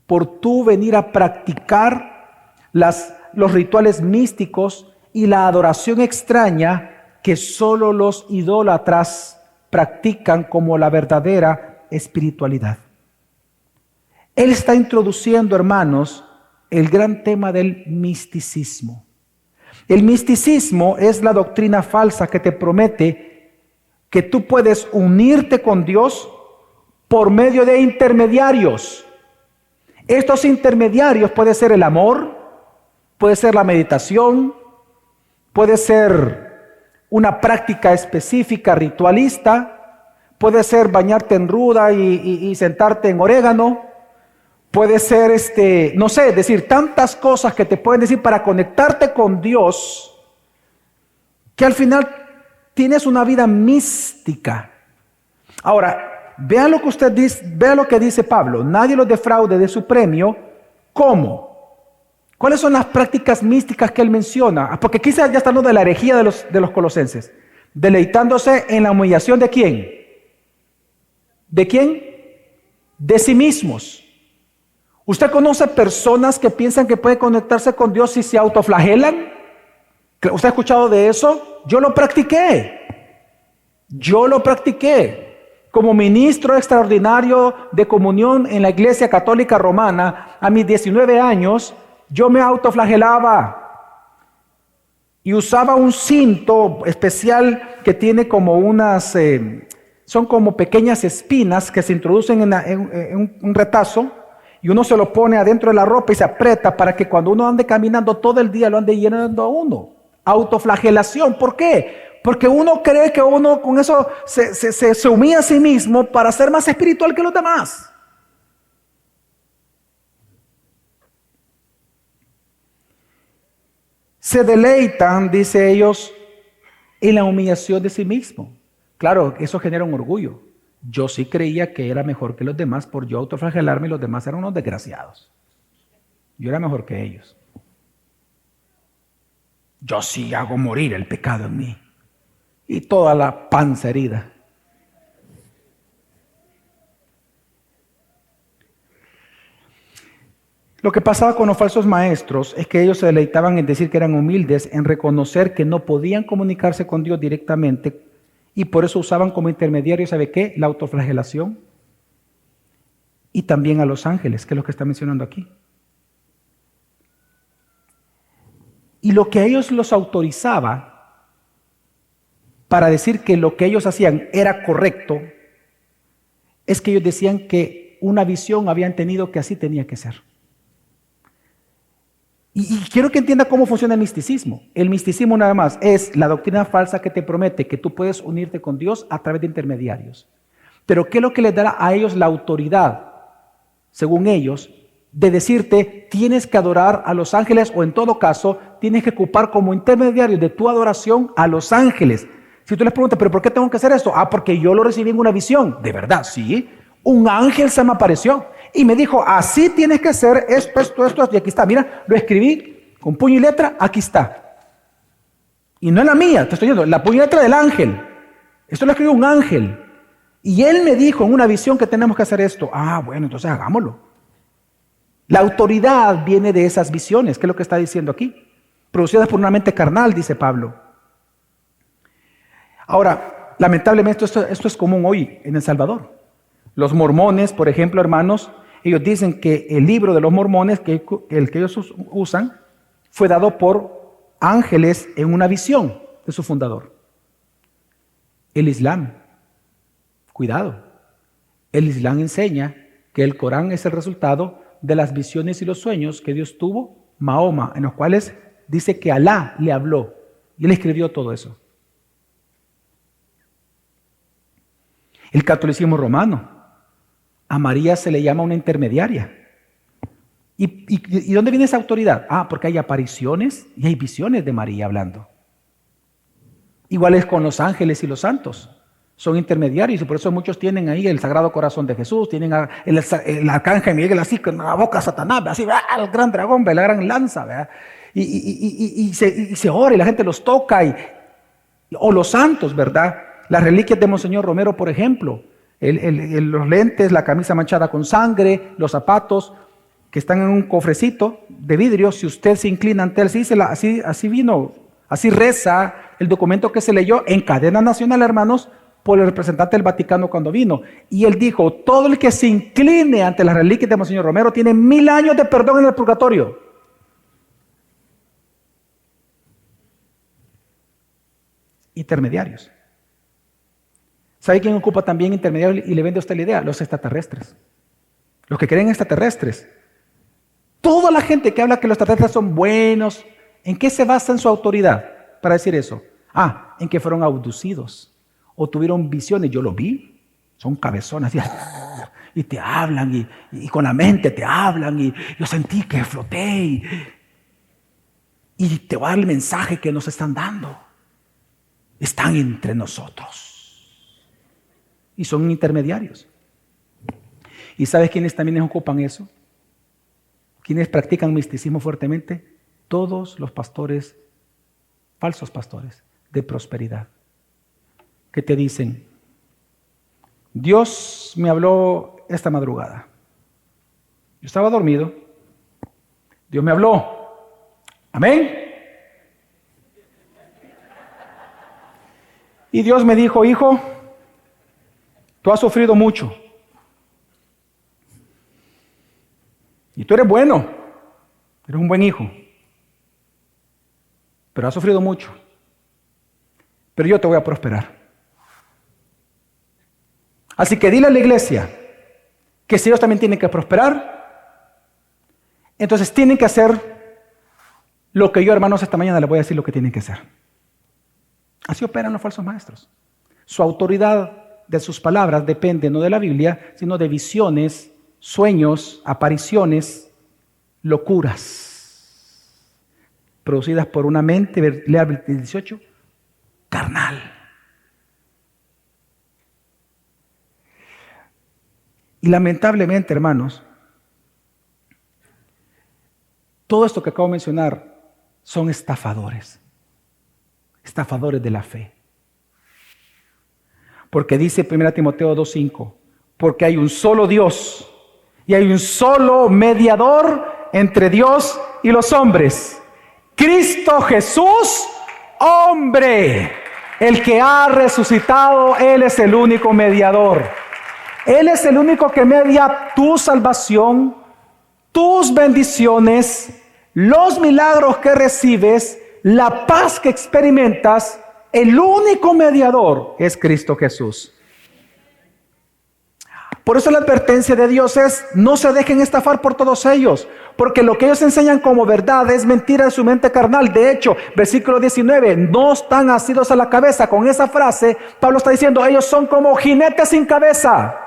por tú venir a practicar los rituales místicos y la adoración extraña que solo los idólatras practican como la verdadera espiritualidad. Él está introduciendo, hermanos, el gran tema del misticismo. El misticismo es la doctrina falsa que te promete que tú puedes unirte con Dios por medio de intermediarios. Estos intermediarios puede ser el amor, puede ser la meditación, puede ser una práctica específica ritualista, puede ser bañarte en ruda y sentarte en orégano, puede ser, no sé, decir tantas cosas que te pueden decir para conectarte con Dios, que al final tienes una vida mística. Ahora, vean lo que usted dice, vean lo que dice Pablo: nadie los defraude de su premio. ¿Cómo? ¿Cuáles son las prácticas místicas que él menciona? Porque quizás ya está hablando de la herejía de los colosenses. Deleitándose en la humillación ¿de quién? ¿De quién? De sí mismos. ¿Usted conoce personas que piensan que pueden conectarse con Dios si se autoflagelan? ¿Usted ha escuchado de eso? Yo lo practiqué. Como ministro extraordinario de comunión en la Iglesia Católica Romana, a mis 19 años, yo me autoflagelaba y usaba un cinto especial que tiene como unas, son como pequeñas espinas que se introducen en un retazo, y uno se lo pone adentro de la ropa y se aprieta para que cuando uno ande caminando todo el día lo ande llenando a uno. Autoflagelación. ¿Por qué? Porque uno cree que uno con eso se humilla a sí mismo para ser más espiritual que los demás. Se deleitan, dice ellos, en la humillación de sí mismo. Claro, eso genera un orgullo. Yo sí creía que era mejor que los demás por yo autoflagelarme, y los demás eran unos desgraciados. Yo era mejor que ellos. Yo sí hago morir el pecado en mí. Y toda la panza herida. Lo que pasaba con los falsos maestros es que ellos se deleitaban en decir que eran humildes, en reconocer que no podían comunicarse con Dios directamente, y por eso usaban como intermediario, ¿sabe qué? La autoflagelación. Y también a los ángeles, que es lo que está mencionando aquí. Y lo que a ellos los autorizaba para decir que lo que ellos hacían era correcto, es que ellos decían que una visión habían tenido que así tenía que ser. Y quiero que entienda cómo funciona el misticismo. El misticismo nada más es la doctrina falsa que te promete que tú puedes unirte con Dios a través de intermediarios. Pero ¿qué es lo que les da a ellos la autoridad, según ellos, de decirte tienes que adorar a los ángeles, o en todo caso tienes que ocupar como intermediario de tu adoración a los ángeles? Si tú les preguntas, ¿pero por qué tengo que hacer esto? Porque yo lo recibí en una visión. ¿De verdad? Sí. Un ángel se me apareció y me dijo, así tienes que hacer esto, y aquí está. Mira, lo escribí con puño y letra, aquí está. Y no es la mía, te estoy diciendo, la puño y letra del ángel. Esto lo escribió un ángel. Y él me dijo en una visión que tenemos que hacer esto. Bueno, entonces hagámoslo. La autoridad viene de esas visiones, que es lo que está diciendo aquí. Producidas por una mente carnal, dice Pablo. Ahora, lamentablemente esto es común hoy en El Salvador. Los mormones, por ejemplo, hermanos, ellos dicen que el libro de los mormones, el que ellos usan, fue dado por ángeles en una visión de su fundador. El Islam, cuidado, el Islam enseña que el Corán es el resultado de las visiones y los sueños que Dios tuvo, Mahoma, en los cuales dice que Alá le habló y él escribió todo eso. El catolicismo romano, a María se le llama una intermediaria. ¿Y dónde viene esa autoridad? Porque hay apariciones y hay visiones de María hablando. Igual es con los ángeles y los santos. Son intermediarios y por eso muchos tienen ahí el Sagrado Corazón de Jesús, tienen el arcángel Miguel así con la boca de Satanás, así, el gran dragón, la gran lanza, ¿verdad? Y se ora y la gente los toca, o los santos, ¿verdad? Las reliquias de Monseñor Romero, por ejemplo, los lentes, la camisa manchada con sangre, los zapatos que están en un cofrecito de vidrio. Si usted se inclina ante él, así vino, así reza el documento que se leyó en cadena nacional, hermanos, por el representante del Vaticano cuando vino. Y él dijo, todo el que se incline ante las reliquias de Monseñor Romero tiene 1000 años de perdón en el purgatorio. Intermediarios. ¿Sabe quién ocupa también intermediarios y le vende a usted la idea? Los extraterrestres. Los que creen extraterrestres. Toda la gente que habla que los extraterrestres son buenos, ¿en qué se basa en su autoridad para decir eso? En que fueron abducidos o tuvieron visiones. Yo lo vi. Son cabezonas y te hablan y con la mente te hablan y yo sentí que floté y te va a dar el mensaje que nos están dando. Están entre nosotros y son intermediarios. ¿Y sabes quiénes también ocupan eso? ¿Quiénes practican misticismo fuertemente? Todos los pastores, falsos pastores de prosperidad, que te dicen: Dios me habló esta madrugada. Yo estaba dormido. Dios me habló. Amén. Y Dios me dijo: hijo, tú has sufrido mucho. Y tú eres bueno. Eres un buen hijo. Pero has sufrido mucho. Pero yo te voy a prosperar. Así que dile a la iglesia que si ellos también tienen que prosperar, entonces tienen que hacer lo que yo, hermanos, esta mañana les voy a decir lo que tienen que hacer. Así operan los falsos maestros. Su autoridad de sus palabras depende no de la Biblia, sino de visiones, sueños, apariciones, locuras, producidas por una mente, lea el 18, carnal. Y lamentablemente, hermanos, todo esto que acabo de mencionar son estafadores de la fe. Porque dice 1 Timoteo 2:5, porque hay un solo Dios y hay un solo mediador entre Dios y los hombres, Cristo Jesús, hombre, el que ha resucitado. Él es el único mediador. Él es el único que media tu salvación, tus bendiciones, los milagros que recibes, la paz que experimentas. El único mediador es Cristo Jesús. Por eso la advertencia de Dios es: no se dejen estafar por todos ellos, porque lo que ellos enseñan como verdad es mentira de su mente carnal. De hecho, versículo 19, no están asidos a la cabeza. Con esa frase, Pablo está diciendo: ellos son como jinetes sin cabeza.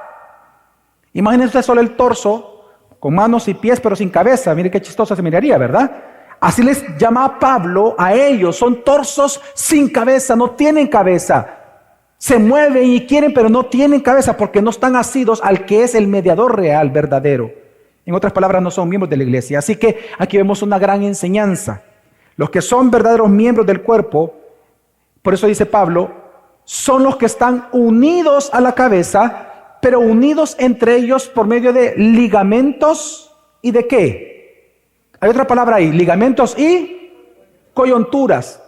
Imagínense solo el torso, con manos y pies, pero sin cabeza. Mire qué chistosa se miraría, ¿verdad? Así les llama Pablo a ellos. Son torsos sin cabeza, no tienen cabeza. Se mueven y quieren, pero no tienen cabeza porque no están asidos al que es el mediador real, verdadero. En otras palabras, no son miembros de la iglesia. Así que aquí vemos una gran enseñanza. Los que son verdaderos miembros del cuerpo, por eso dice Pablo, son los que están unidos a la cabeza, pero unidos entre ellos por medio de ligamentos. ¿Y de qué? Hay otra palabra ahí: ligamentos y coyunturas.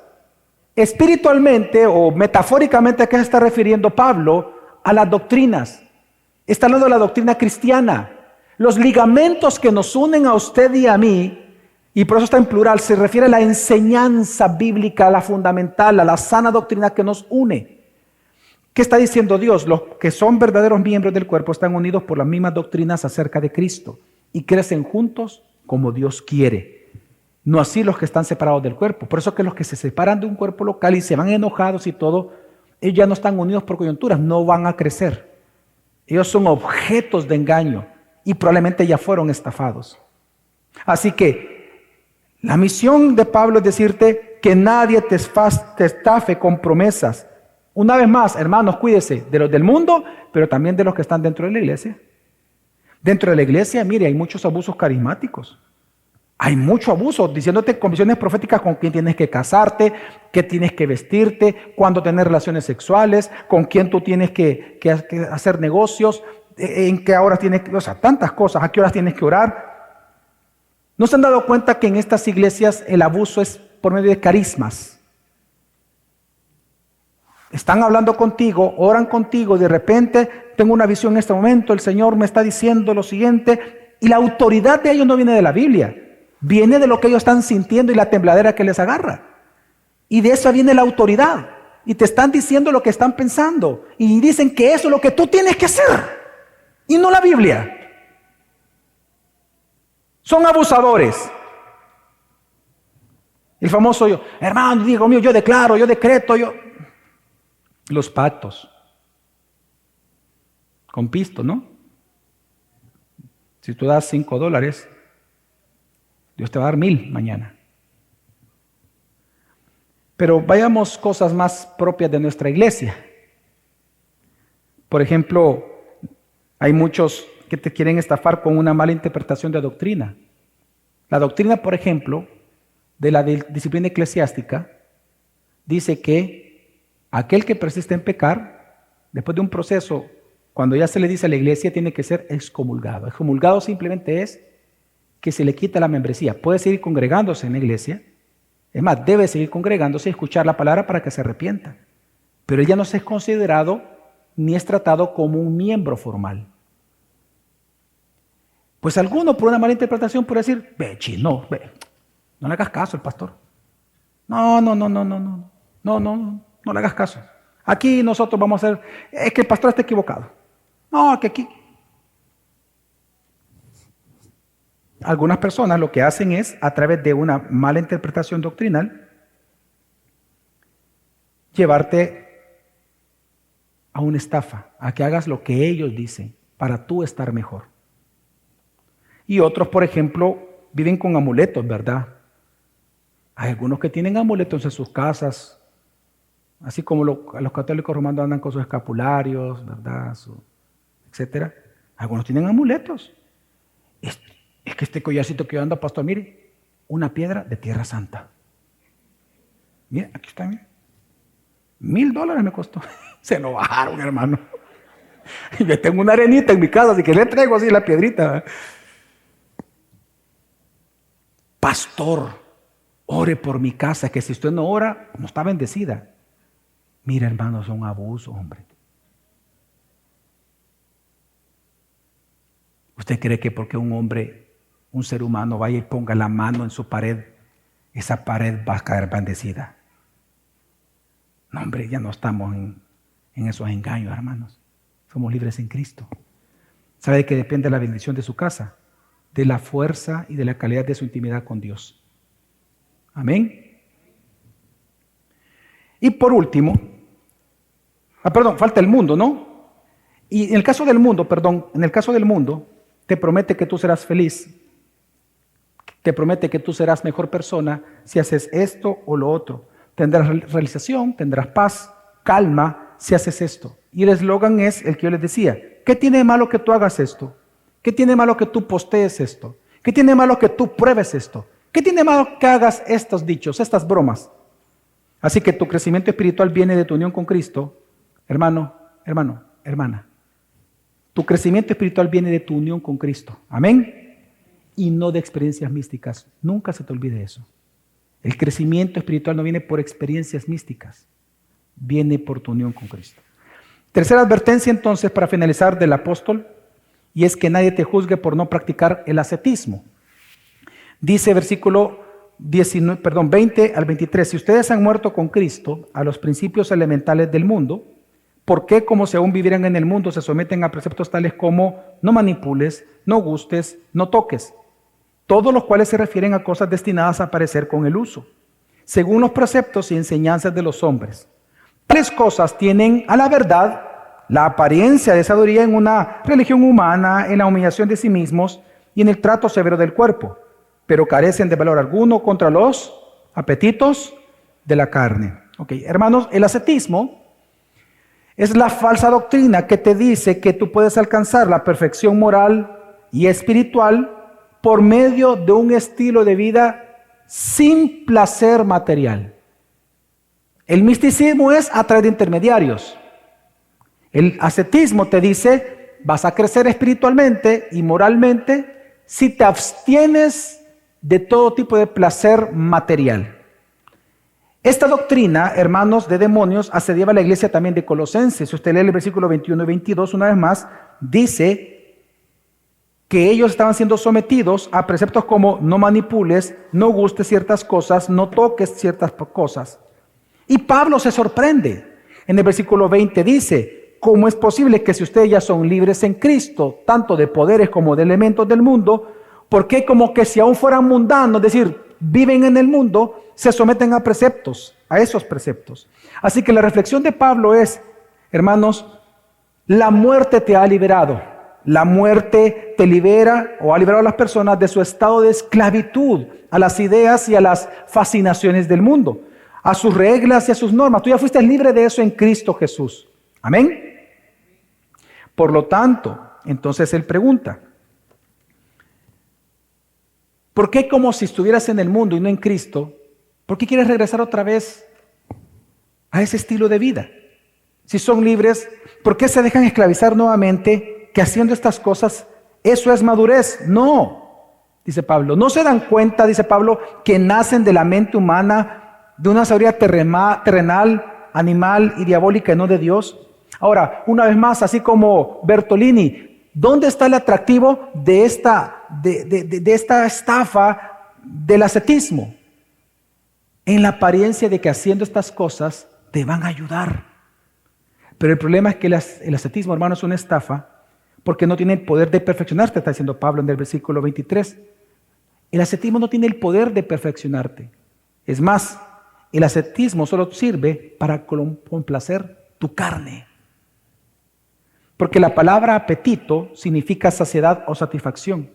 Espiritualmente o metafóricamente, ¿a qué se está refiriendo Pablo? A las doctrinas. Está hablando de la doctrina cristiana. Los ligamentos que nos unen a usted y a mí, y por eso está en plural, se refiere a la enseñanza bíblica, a la fundamental, a la sana doctrina que nos une. ¿Qué está diciendo Dios? Los que son verdaderos miembros del cuerpo están unidos por las mismas doctrinas acerca de Cristo y crecen juntos como Dios quiere. No así los que están separados del cuerpo. Por eso que los que se separan de un cuerpo local y se van enojados y todo, ellos ya no están unidos por coyunturas, no van a crecer. Ellos son objetos de engaño y probablemente ya fueron estafados. Así que la misión de Pablo es decirte que nadie te estafe con promesas. Una vez más, hermanos, cuídese de los del mundo, pero también de los que están dentro de la iglesia. Dentro de la iglesia, mire, hay muchos abusos carismáticos. Hay mucho abuso, diciéndote con visiones proféticas con quién tienes que casarte, qué tienes que vestirte, cuándo tener relaciones sexuales, con quién tú tienes que hacer negocios, en qué horas tienes que, o sea, tantas cosas, a qué horas tienes que orar. ¿No se han dado cuenta que en estas iglesias el abuso es por medio de carismas? Están hablando contigo, oran contigo, de repente tengo una visión en este momento, el Señor me está diciendo lo siguiente, y la autoridad de ellos no viene de la Biblia. Viene de lo que ellos están sintiendo y la tembladera que les agarra. Y de eso viene la autoridad. Y te están diciendo lo que están pensando. Y dicen que eso es lo que tú tienes que hacer. Y no la Biblia. Son abusadores. El famoso yo, hermano, digo mío, yo declaro, yo decreto, yo. Los pactos. con pisto, ¿no? Si tú das $5, Dios te va a dar 1,000 mañana. Pero vayamos cosas más propias de nuestra iglesia. Por ejemplo, hay muchos que te quieren estafar con una mala interpretación de doctrina. La doctrina, por ejemplo, de la disciplina eclesiástica, dice que aquel que persiste en pecar, después de un proceso, cuando ya se le dice a la iglesia, tiene que ser excomulgado. Excomulgado simplemente es que se le quita la membresía. Puede seguir congregándose en la iglesia. Es más, debe seguir congregándose y escuchar la palabra para que se arrepienta. Pero él ya no se es considerado ni es tratado como un miembro formal. Pues alguno por una mala interpretación puede decir, no le hagas caso al pastor. No le hagas caso. Aquí nosotros vamos a hacer, es que el pastor está equivocado. No, que aquí. Algunas personas lo que hacen es, a través de una mala interpretación doctrinal, llevarte a una estafa, a que hagas lo que ellos dicen para tú estar mejor. Y otros, por ejemplo, viven con amuletos, ¿verdad? Hay algunos que tienen amuletos en sus casas, así como los católicos romanos andan con sus escapularios, ¿verdad? Etcétera. Algunos tienen amuletos. Es que este collarcito que yo ando, pastor, mire, una piedra de Tierra Santa. Mira, aquí está, mire. $1,000 me costó. Se lo bajaron, hermano. Yo tengo una arenita en mi casa, así que le traigo así la piedrita. Pastor, ore por mi casa, que si usted no ora, no está bendecida. Mira, hermano, son abusos, hombre. ¿Usted cree que porque un hombre, un ser humano, vaya y ponga la mano en su pared, esa pared va a caer bendecida? No, hombre, ya no estamos en esos engaños, hermanos. Somos libres en Cristo. ¿Sabe de qué depende la bendición de su casa? De la fuerza y de la calidad de su intimidad con Dios. Amén. Y por último, falta el mundo, ¿no? Y en el caso del mundo, te promete que tú serás feliz. Te promete que tú serás mejor persona si haces esto o lo otro. Tendrás realización, tendrás paz, calma si haces esto. Y el eslogan es el que yo les decía. ¿Qué tiene de malo que tú hagas esto? ¿Qué tiene de malo que tú postees esto? ¿Qué tiene de malo que tú pruebes esto? ¿Qué tiene de malo que hagas estos dichos, estas bromas? Así que tu crecimiento espiritual viene de tu unión con Cristo. Hermano, hermana. Tu crecimiento espiritual viene de tu unión con Cristo. Amén. Y no de experiencias místicas. Nunca se te olvide eso. El crecimiento espiritual no viene por experiencias místicas. Viene por tu unión con Cristo. Tercera advertencia entonces para finalizar del apóstol. Y es que nadie te juzgue por no practicar el ascetismo. Dice versículo 20 al 23. Si ustedes han muerto con Cristo a los principios elementales del mundo, ¿por qué, como si aún vivieran en el mundo, se someten a preceptos tales como no manipules, no gustes, no toques? Todos los cuales se refieren a cosas destinadas a perecer con el uso, según los preceptos y enseñanzas de los hombres. Tales cosas tienen a la verdad la apariencia de sabiduría en una religión humana, en la humillación de sí mismos y en el trato severo del cuerpo, pero carecen de valor alguno contra los apetitos de la carne. Ok, hermanos, el ascetismo es la falsa doctrina que te dice que tú puedes alcanzar la perfección moral y espiritual por medio de un estilo de vida sin placer material. El misticismo es a través de intermediarios. El ascetismo te dice, vas a crecer espiritualmente y moralmente si te abstienes de todo tipo de placer material. Esta doctrina, hermanos, de demonios asediaba a la iglesia también de Colosenses. Si usted lee el versículo 21 y 22, una vez más, dice que ellos estaban siendo sometidos a preceptos como no manipules, no gustes ciertas cosas, no toques ciertas cosas. Y Pablo se sorprende. En el versículo 20 dice, ¿cómo es posible que si ustedes ya son libres en Cristo, tanto de poderes como de elementos del mundo, por qué como que si aún fueran mundanos, es decir, viven en el mundo, se someten a preceptos, a esos preceptos? Así que la reflexión de Pablo es, hermanos, La muerte te ha liberado. La muerte te libera o ha liberado a las personas de su estado de esclavitud a las ideas y a las fascinaciones del mundo, a sus reglas y a sus normas. Tú ya fuiste libre de eso en Cristo Jesús. Amén. Por lo tanto, entonces él pregunta, ¿por qué como si estuvieras en el mundo y no en Cristo? ¿Por qué quieres regresar otra vez a ese estilo de vida? Si son libres, ¿por qué se dejan esclavizar nuevamente? Que haciendo estas cosas, eso es madurez. No, dice Pablo. No se dan cuenta, dice Pablo, que nacen de la mente humana, de una sabiduría terrenal, animal y diabólica y no de Dios. Ahora, una vez más, así como Bertolini, ¿dónde está el atractivo de esta estafa del ascetismo? En la apariencia de que haciendo estas cosas te van a ayudar. Pero el problema es que el ascetismo, hermano, es una estafa porque no tiene el poder de perfeccionarte, está diciendo Pablo en el versículo 23. El ascetismo no tiene el poder de perfeccionarte. Es más, el ascetismo solo sirve para complacer tu carne. Porque la palabra apetito significa saciedad o satisfacción.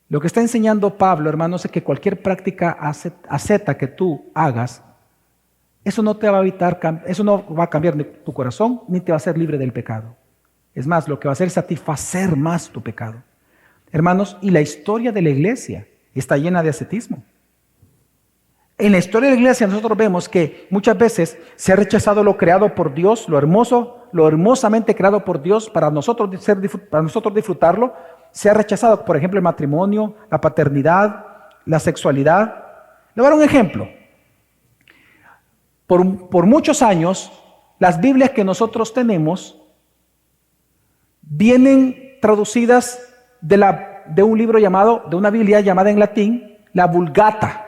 Lo que está enseñando Pablo, hermanos, es que cualquier práctica asceta que tú hagas, eso no te va a evitar, eso no va a cambiar tu corazón, ni te va a hacer libre del pecado. Es más, lo que va a hacer es satisfacer más tu pecado. Hermanos, y la historia de la iglesia está llena de ascetismo. En la historia de la iglesia nosotros vemos que muchas veces se ha rechazado lo creado por Dios, lo hermoso, lo hermosamente creado por Dios para nosotros disfrutarlo. Se ha rechazado, por ejemplo, el matrimonio, la paternidad, la sexualidad. Le voy a dar un ejemplo. Por muchos años, las Biblias que nosotros tenemos vienen traducidas de un libro llamado, de una Biblia llamada en latín, la Vulgata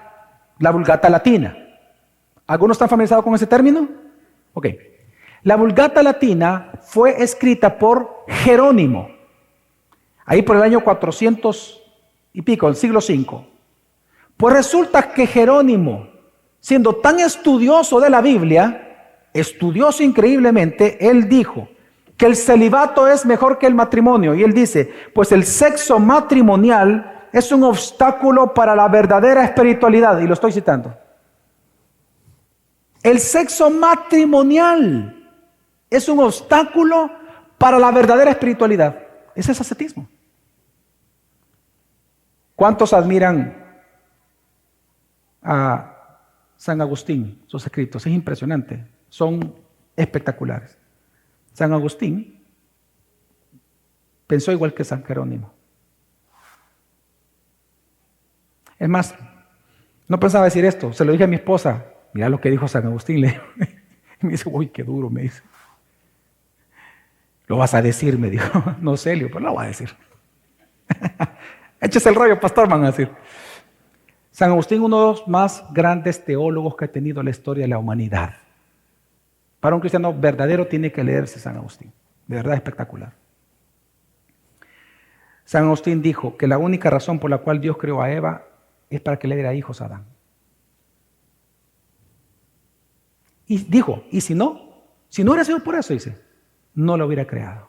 latina. ¿Algunos están familiarizados con ese término? Ok. La Vulgata latina fue escrita por Jerónimo, ahí por el año 400 y pico, el siglo V. Pues resulta que Jerónimo, siendo tan estudioso de la Biblia, estudioso increíblemente, él dijo que el celibato es mejor que el matrimonio. Y él dice, pues el sexo matrimonial es un obstáculo para la verdadera espiritualidad. Y lo estoy citando. El sexo matrimonial es un obstáculo para la verdadera espiritualidad. Ese es ascetismo. ¿Cuántos admiran a San Agustín? Sus escritos, es impresionante, son espectaculares. San Agustín pensó igual que San Jerónimo. Es más, no pensaba decir esto, se lo dije a mi esposa, mira lo que dijo San Agustín, le dijo. Y me dice, uy, qué duro, me dice. Lo vas a decir, me dijo. No, Celio, pero lo voy a decir. Échese el rollo, pastor, van a decir. San Agustín, uno de los más grandes teólogos que ha tenido la historia de la humanidad. Para un cristiano verdadero tiene que leerse San Agustín. De verdad espectacular. San Agustín dijo que la única razón por la cual Dios creó a Eva es para que le diera hijos a Adán. Y dijo, y si no hubiera sido por eso, dice, no lo hubiera creado.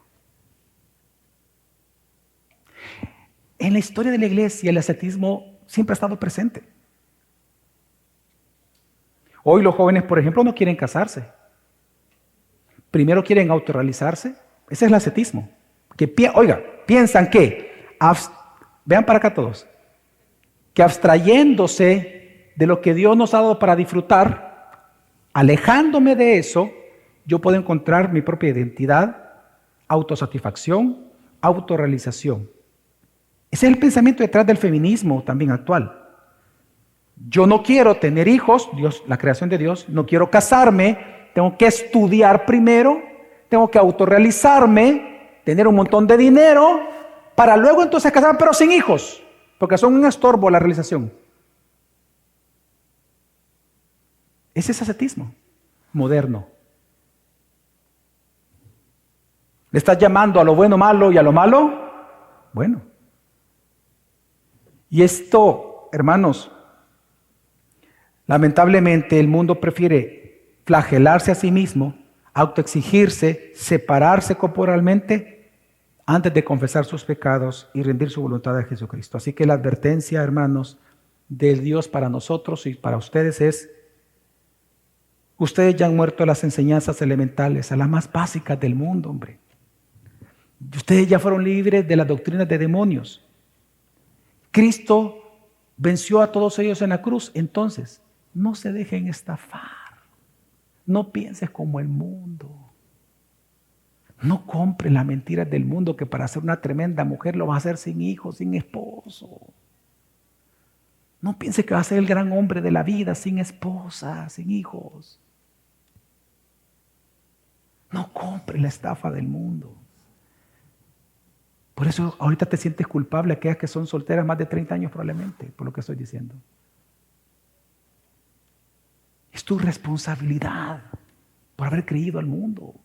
En la historia de la iglesia el ascetismo siempre ha estado presente. Hoy los jóvenes, por ejemplo, no quieren casarse. Primero quieren autorrealizarse. Ese es el ascetismo. Piensan que, vean para acá todos, que abstrayéndose de lo que Dios nos ha dado para disfrutar, alejándome de eso, yo puedo encontrar mi propia identidad, autosatisfacción, autorrealización. Ese es el pensamiento detrás del feminismo también actual. Yo no quiero tener hijos, Dios, la creación de Dios, no quiero casarme, tengo que estudiar primero, tengo que autorrealizarme, tener un montón de dinero, para luego entonces casarme, pero sin hijos, porque son un estorbo a la realización. Ese es ascetismo moderno. ¿Le estás llamando a lo bueno malo y a lo malo bueno? Y esto, hermanos, lamentablemente el mundo prefiere flagelarse a sí mismo autoexigirse, separarse corporalmente antes de confesar sus pecados y rendir su voluntad a Jesucristo. Así que la advertencia, hermanos, de Dios para nosotros y para ustedes es: ustedes ya han muerto a las enseñanzas elementales, a las más básicas del mundo, hombre. Ustedes ya fueron libres de las doctrinas de demonios. Cristo venció a todos ellos en la cruz. Entonces, no se dejen estafar. No pienses como el mundo. No compres las mentiras del mundo, que para ser una tremenda mujer lo vas a hacer sin hijos, sin esposo. No pienses que vas a ser el gran hombre de la vida sin esposa, sin hijos. No compres la estafa del mundo. Por eso ahorita te sientes culpable, aquellas que son solteras más de 30 años probablemente, por lo que estoy diciendo. Es tu responsabilidad por haber creído al mundo.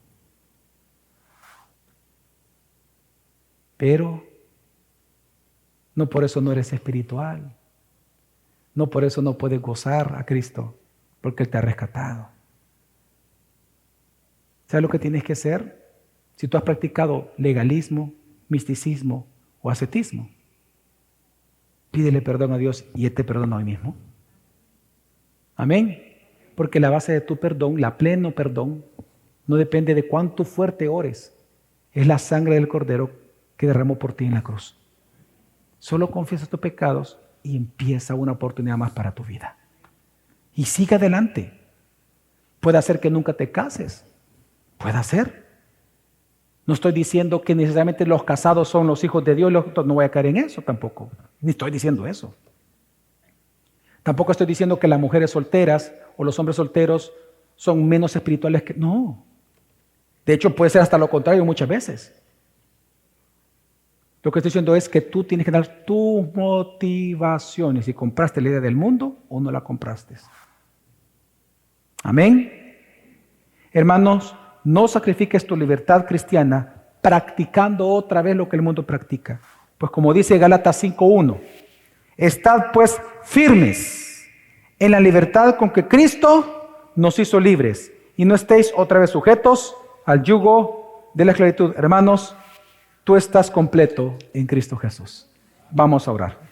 Pero no por eso no eres espiritual. No por eso no puedes gozar a Cristo, porque Él te ha rescatado. ¿Sabes lo que tienes que hacer? Si tú has practicado legalismo, misticismo o ascetismo, pídele perdón a Dios y Él te perdona hoy mismo. Amén. Porque la base de tu perdón, la pleno perdón, no depende de cuánto fuerte ores. Es la sangre del Cordero que derramó por ti en la cruz. Solo confiesa tus pecados y empieza una oportunidad más para tu vida. Y sigue adelante. Puede ser que nunca te cases. Puede ser. No estoy diciendo que necesariamente los casados son los hijos de Dios. No voy a caer en eso tampoco. Ni estoy diciendo eso. Tampoco estoy diciendo que las mujeres solteras o los hombres solteros son menos espirituales que... No. De hecho, puede ser hasta lo contrario muchas veces. Lo que estoy diciendo es que tú tienes que dar tus motivaciones. Si compraste la idea del mundo o no la compraste. Amén. Hermanos, no sacrifiques tu libertad cristiana practicando otra vez lo que el mundo practica. Pues como dice Gálatas 5:1, estad pues firmes en la libertad con que Cristo nos hizo libres y no estéis otra vez sujetos al yugo de la esclavitud. Hermanos, tú estás completo en Cristo Jesús. Vamos a orar.